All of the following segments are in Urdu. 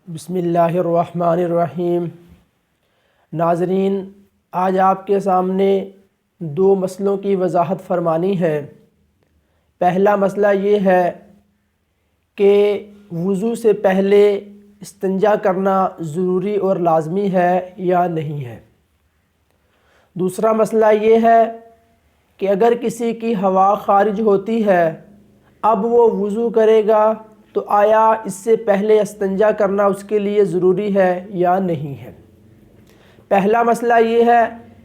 بسم اللہ الرحمن الرحیم۔ ناظرین، آج آپ کے سامنے دو مسئلوں کی وضاحت فرمانی ہے۔ پہلا مسئلہ یہ ہے کہ وضو سے پہلے استنجا کرنا ضروری اور لازمی ہے یا نہیں ہے۔ دوسرا مسئلہ یہ ہے کہ اگر کسی کی ہوا خارج ہوتی ہے، اب وہ وضو کرے گا تو آیا اس سے پہلے استنجا کرنا اس کے لیے ضروری ہے یا نہیں ہے۔ پہلا مسئلہ یہ ہے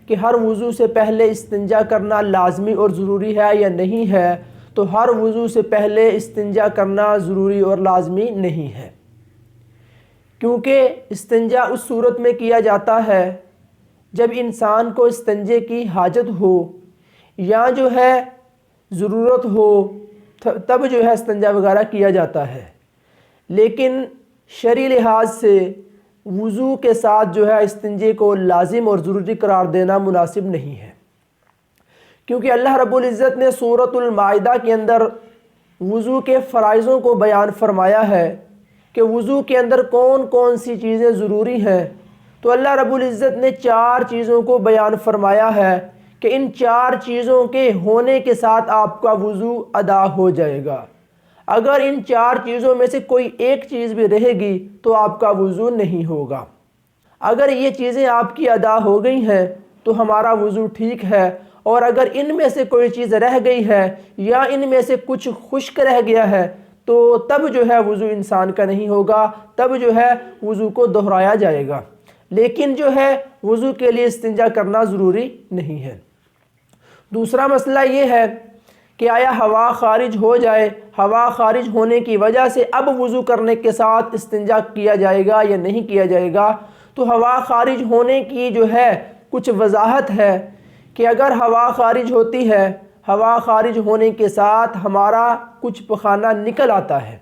کہ ہر وضو سے پہلے استنجا کرنا لازمی اور ضروری ہے یا نہیں ہے، تو ہر وضو سے پہلے استنجا کرنا ضروری اور لازمی نہیں ہے، کیونکہ استنجا اس صورت میں کیا جاتا ہے جب انسان کو استنجے کی حاجت ہو یا جو ہے ضرورت ہو، تب جو ہے استنجا وغیرہ کیا جاتا ہے۔ لیکن شرعی لحاظ سے وضو کے ساتھ جو ہے استنجے کو لازم اور ضروری قرار دینا مناسب نہیں ہے، کیونکہ اللہ رب العزت نے سورۃ المائدہ کے اندر وضو کے فرائضوں کو بیان فرمایا ہے کہ وضو کے اندر کون کون سی چیزیں ضروری ہیں۔ تو اللہ رب العزت نے 4 چیزوں کو بیان فرمایا ہے کہ ان 4 چیزوں کے ہونے کے ساتھ آپ کا وضو ادا ہو جائے گا۔ اگر ان 4 چیزوں میں سے کوئی ایک چیز بھی رہے گی تو آپ کا وضو نہیں ہوگا۔ اگر یہ چیزیں آپ کی ادا ہو گئی ہیں تو ہمارا وضو ٹھیک ہے، اور اگر ان میں سے کوئی چیز رہ گئی ہے یا ان میں سے کچھ خشک رہ گیا ہے تو تب جو ہے وضو انسان کا نہیں ہوگا، تب جو ہے وضو کو دہرایا جائے گا، لیکن جو ہے وضو کے لیے استنجا کرنا ضروری نہیں ہے۔ دوسرا مسئلہ یہ ہے کہ آیا ہوا خارج ہو جائے، ہوا خارج ہونے کی وجہ سے اب وضو کرنے کے ساتھ استنجا کیا جائے گا یا نہیں کیا جائے گا۔ تو ہوا خارج ہونے کی جو ہے کچھ وضاحت ہے کہ اگر ہوا خارج ہوتی ہے، ہوا خارج ہونے کے ساتھ ہمارا کچھ پخانہ نکل آتا ہے،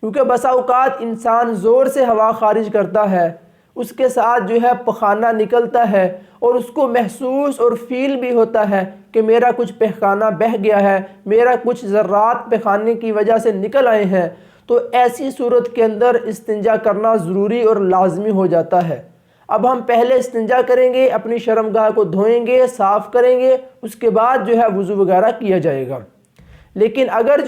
کیونکہ بسا اوقات انسان زور سے ہوا خارج کرتا ہے، اس کے ساتھ جو ہے پخانہ نکلتا ہے اور اس کو محسوس اور فیل بھی ہوتا ہے کہ میرا کچھ پخانہ بہہ گیا ہے، میرا کچھ ذرات پخانے کی وجہ سے نکل آئے ہیں۔ تو ایسی صورت کے اندر استنجا کرنا ضروری اور لازمی ہو جاتا ہے۔ اب ہم پہلے استنجا کریں گے، اپنی شرمگاہ کو دھوئیں گے، صاف کریں گے، اس کے بعد جو ہے وضو وغیرہ کیا جائے گا۔ لیکن اگر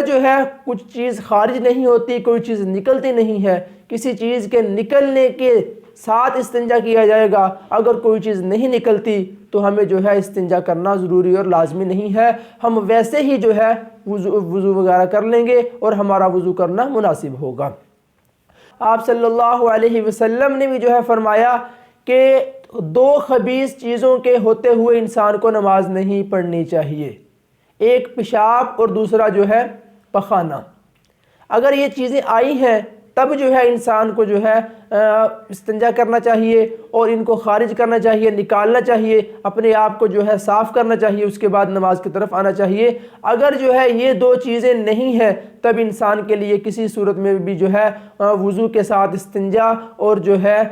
جو ہے کچھ چیز خارج نہیں ہوتی، کوئی چیز نکلتی نہیں ہے، کسی چیز کے نکلنے کے ساتھ استنجا کیا جائے گا، اگر کوئی چیز نہیں نکلتی تو ہمیں جو ہے استنجا کرنا ضروری اور لازمی نہیں ہے، ہم ویسے ہی جو ہے وضو وغیرہ کر لیں گے اور ہمارا وضو کرنا مناسب ہوگا۔ آپ صلی اللہ علیہ وسلم نے بھی جو ہے فرمایا کہ 2 خبیث چیزوں کے ہوتے ہوئے انسان کو نماز نہیں پڑھنی چاہیے، ایک پیشاب اور دوسرا جو ہے پخانہ۔ اگر یہ چیزیں آئی ہیں تب جو ہے انسان کو جو ہے استنجا کرنا چاہیے اور ان کو خارج کرنا چاہیے، نکالنا چاہیے، اپنے آپ کو جو ہے صاف کرنا چاہیے، اس کے بعد نماز کی طرف آنا چاہیے۔ اگر جو ہے یہ 2 چیزیں نہیں ہیں تب انسان کے لیے کسی صورت میں بھی جو ہے وضو کے ساتھ استنجا اور جو ہے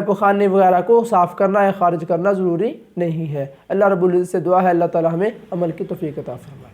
پخانے وغیرہ کو صاف کرنا یا خارج کرنا ضروری نہیں ہے۔ اللہ رب العزت سے دعا ہے اللہ تعالی ہمیں عمل کی توفیق عطا فرمائے۔